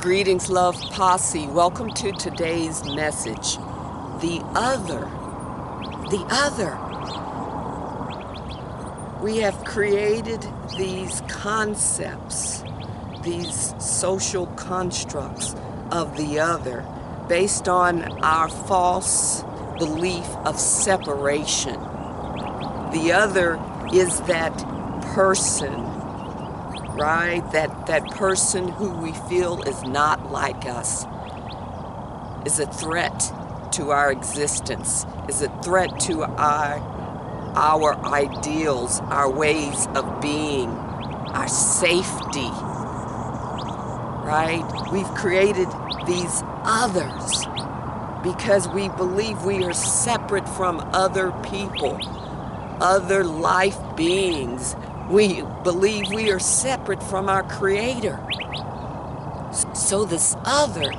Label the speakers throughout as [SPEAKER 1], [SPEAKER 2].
[SPEAKER 1] Greetings, Love Posse. Welcome to today's message. The other. The other. We have created these concepts, these social constructs of the other based on our false belief of separation. The other is that person, right? That person who we feel is not like us, is a threat to our existence, is a threat to our ideals, our ways of being, our safety, right? We've created these others because we believe we are separate from other people, other life beings. We believe we are separate from our Creator. So this other,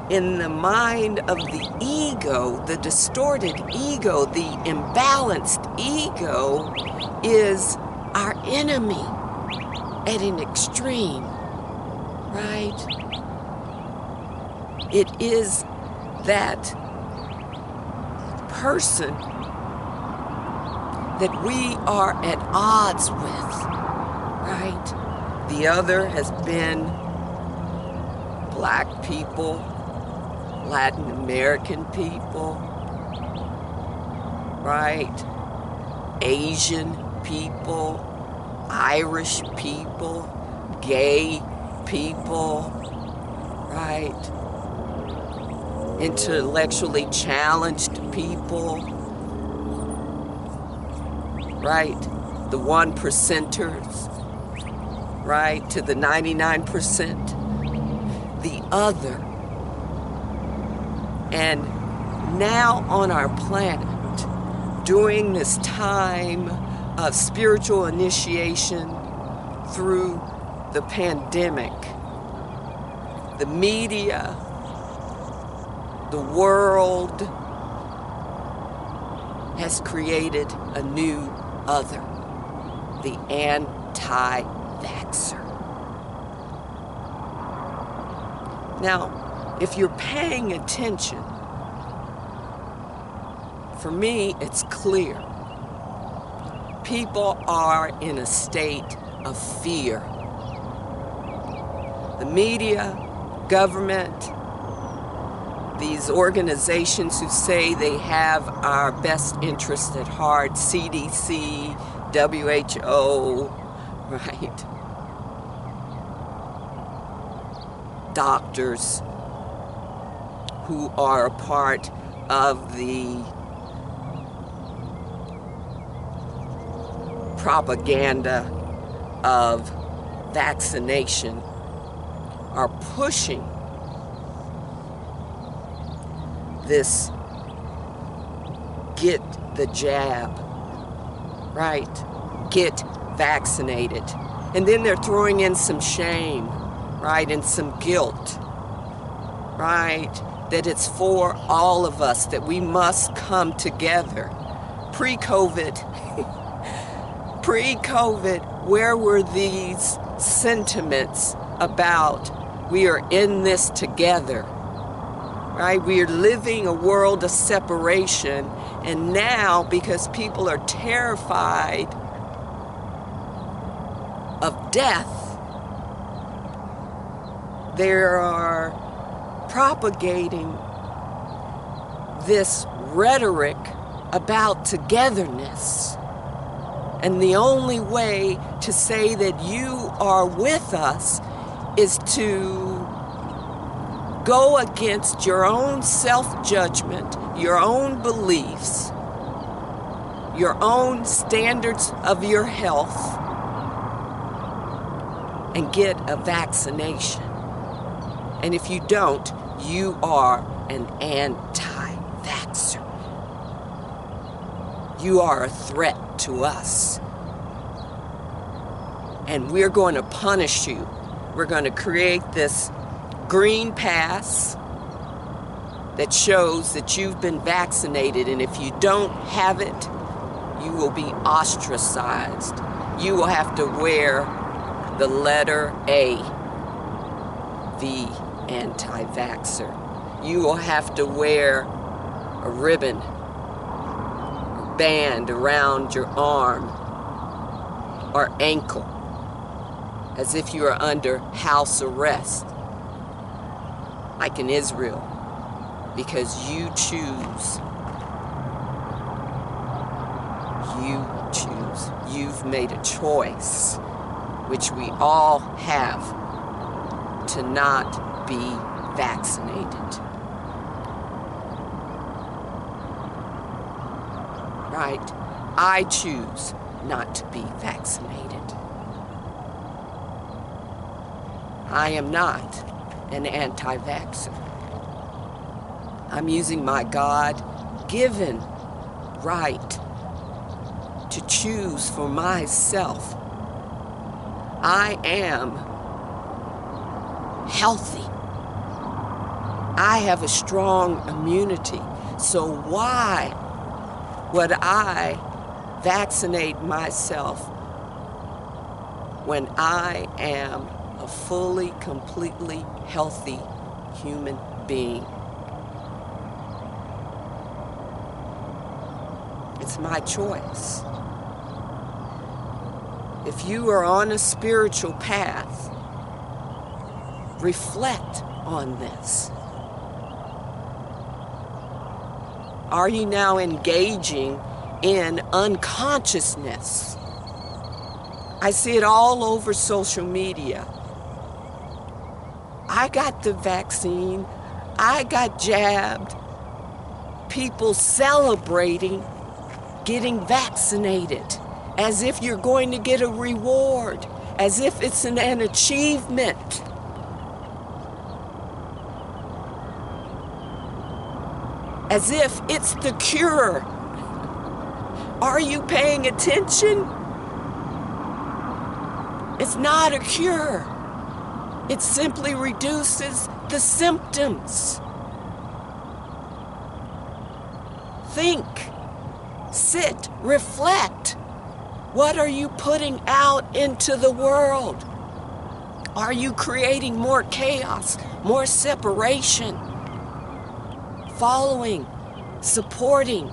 [SPEAKER 1] in the mind of the ego, the distorted ego, the imbalanced ego, is our enemy at an extreme, right? It is that person that we are at odds with, right? The other has been Black people, Latin American people, right? Asian people, Irish people, gay people, right? Intellectually challenged people, right? The 1%ers, right? To the 99%. The other. And now on our planet, during this time of spiritual initiation through the pandemic, the media, the world has created a new other, the anti-vaxxer. Now, if you're paying attention, for me, it's clear. People are in a state of fear. The media, government, these organizations who say they have our best interests at heart, CDC, WHO, right? Doctors who are a part of the propaganda of vaccination are pushing this get the jab, right? Get vaccinated. And then they're throwing in some shame, right? And some guilt, right? That it's for all of us, that we must come together. Pre-COVID, where were these sentiments about we are in this together? Right? We are living a world of separation, and now because people are terrified of death, they are propagating this rhetoric about togetherness. And the only way to say that you are with us is to go against your own self-judgment, your own beliefs, your own standards of your health, and get a vaccination. And if you don't, you are an anti-vaxxer. You are a threat to us. And we're going to punish you. We're going to create this green pass that shows that you've been vaccinated, and if you don't have it, you will be ostracized. You will have to wear the letter A. the anti-vaxxer. You will have to wear a ribbon or band around your arm or ankle as if you are under house arrest, like in Israel, because you choose. You choose. You've made a choice, which we all have, to not be vaccinated. Right? I choose not to be vaccinated. I am not an anti-vaxxer. I'm using my God-given right to choose for myself. I am healthy. I have a strong immunity. So why would I vaccinate myself when I am a fully, completely healthy human being? It's my choice. If you are on a spiritual path, reflect on this. Are you now engaging in unconsciousness? I see it all over social media. I got the vaccine. I got jabbed. People celebrating getting vaccinated as if you're going to get a reward, as if it's an achievement. As if it's the cure. Are you paying attention? It's not a cure. It simply reduces the symptoms. Think, sit, reflect. What are you putting out into the world? Are you creating more chaos, more separation? Following, supporting,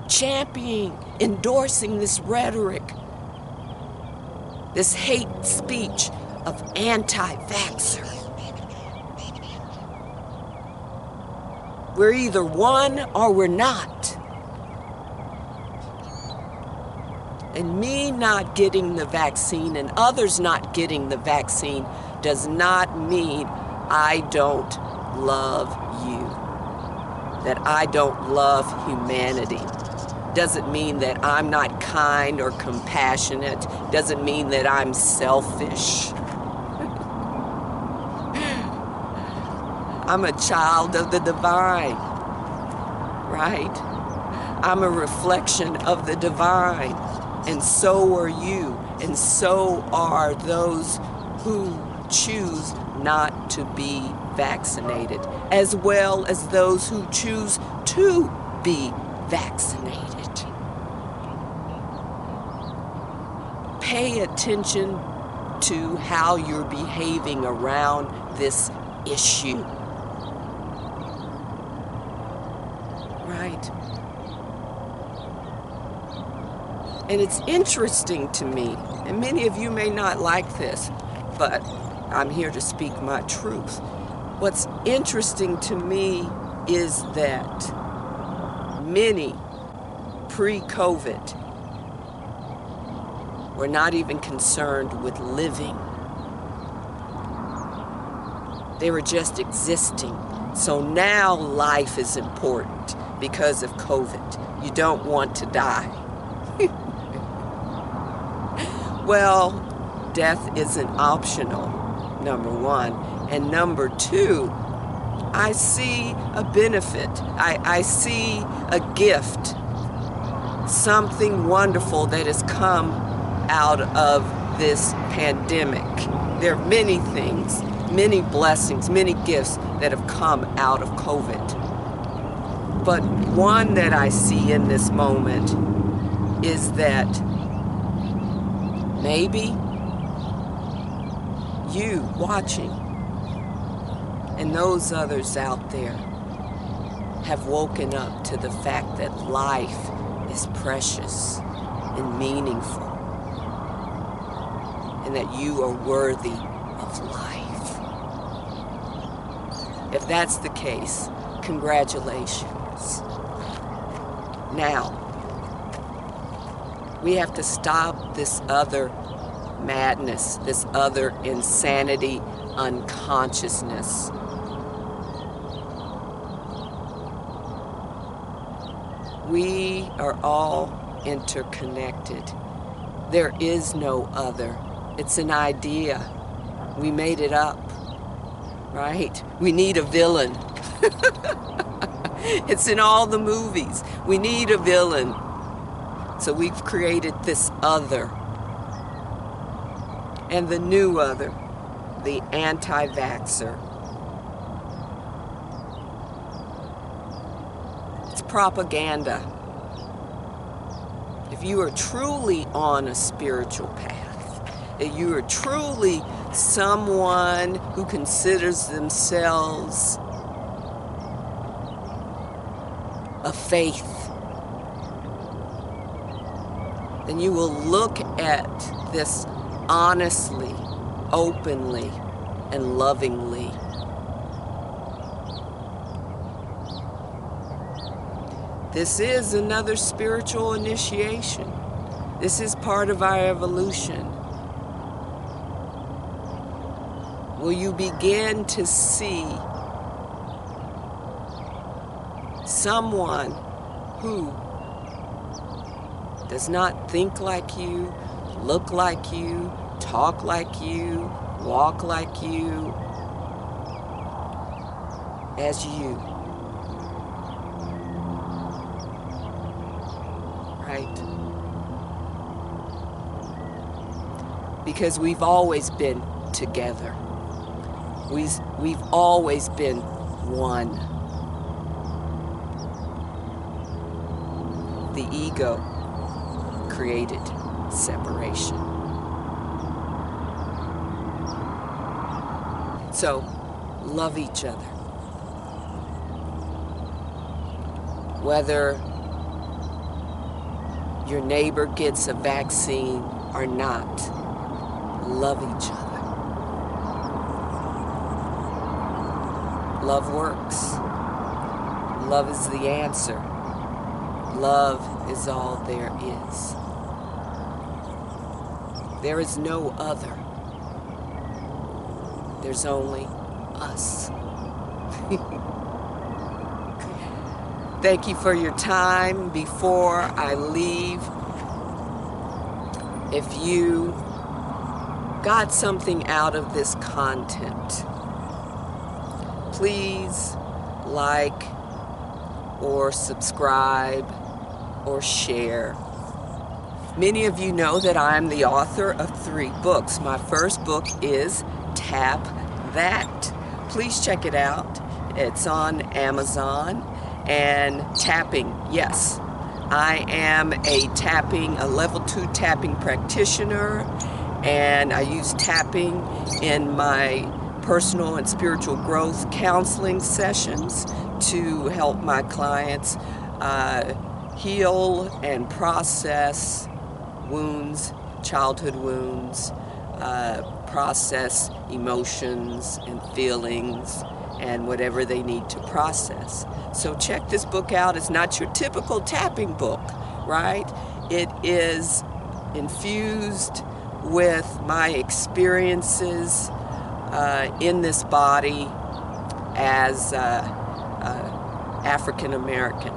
[SPEAKER 1] championing, endorsing this rhetoric, this hate speech of anti-vaxxer. We're either one or we're not. And me not getting the vaccine and others not getting the vaccine does not mean I don't love you, that I don't love humanity. Doesn't mean that I'm not kind or compassionate. Doesn't mean that I'm selfish. I'm a child of the divine, right? I'm a reflection of the divine, and so are you, and so are those who choose not to be vaccinated, as well as those who choose to be vaccinated. Pay attention to how you're behaving around this issue. Right? And it's interesting to me, and many of you may not like this, but I'm here to speak my truth. What's interesting to me is that many pre-COVID were not even concerned with living. They were just existing. So now life is important because of COVID. You don't want to die. Well, death isn't optional, number one. And number two, I see a benefit. I see a gift, something wonderful that has come out of this pandemic. There are many things, many blessings, many gifts that have come out of COVID. But one that I see in this moment is that maybe you watching And those others out there have woken up to the fact that life is precious and meaningful, and that you are worthy of life. If that's the case, congratulations. Now, we have to stop this other madness, this other insanity, unconsciousness. We are all interconnected. There is no other. It's an idea. We made it up, right? We need a villain. It's in all the movies. We need a villain. So we've created this other. And the new other, the anti-vaxxer. It's propaganda. If you are truly on a spiritual path, if you are truly someone who considers themselves of faith, then you will look at this honestly, openly, and lovingly. This is another spiritual initiation. This is part of our evolution. Will you begin to see someone who does not think like you, look like you, talk like you, walk like you, as you? Right? Because we've always been together. We've always been one. The ego created separation. So, love each other. Whether your neighbor gets a vaccine or not, love each other. Love works. Love is the answer. Love is all there is. There is no other. There's only us. Thank you for your time. Before I leave, if you got something out of this content, please like or subscribe or share. Many of you know that I'm the author of 3 books. My first book is Tap That. Please check it out. It's on Amazon. And tapping, yes. I am a level 2 tapping practitioner, and I use tapping in my personal and spiritual growth counseling sessions to help my clients heal and process wounds, childhood wounds, process emotions and feelings and whatever they need to process. So check this book out. It's not your typical tapping book, right? It is infused with my experiences in this body as African American.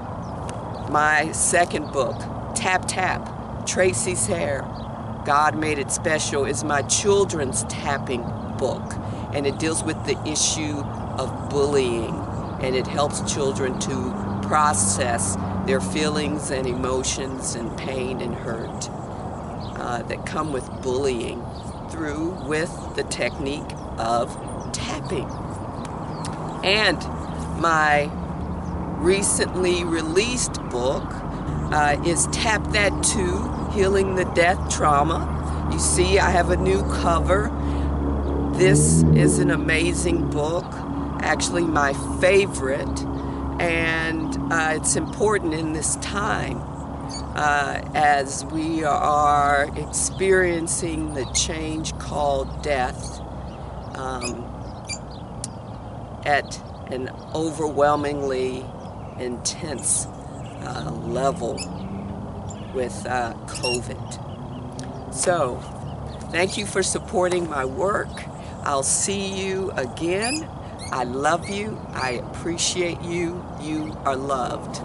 [SPEAKER 1] My second book, Tap Tap, Tracy's Hair, God Made It Special, is my children's tapping book, and it deals with the issue of bullying, and it helps children to process their feelings and emotions and pain and hurt that come with bullying with the technique of tapping. And my recently released book is Tap That Too, Healing the Death Trauma. You see, I have a new cover. This is an amazing book, actually my favorite, and it's important in this time as we are experiencing the change called death at an overwhelmingly intense level with COVID. So, thank you for supporting my work. I'll see you again. I love you. I appreciate you. You are loved.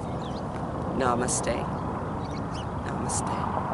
[SPEAKER 1] Namaste. Namaste.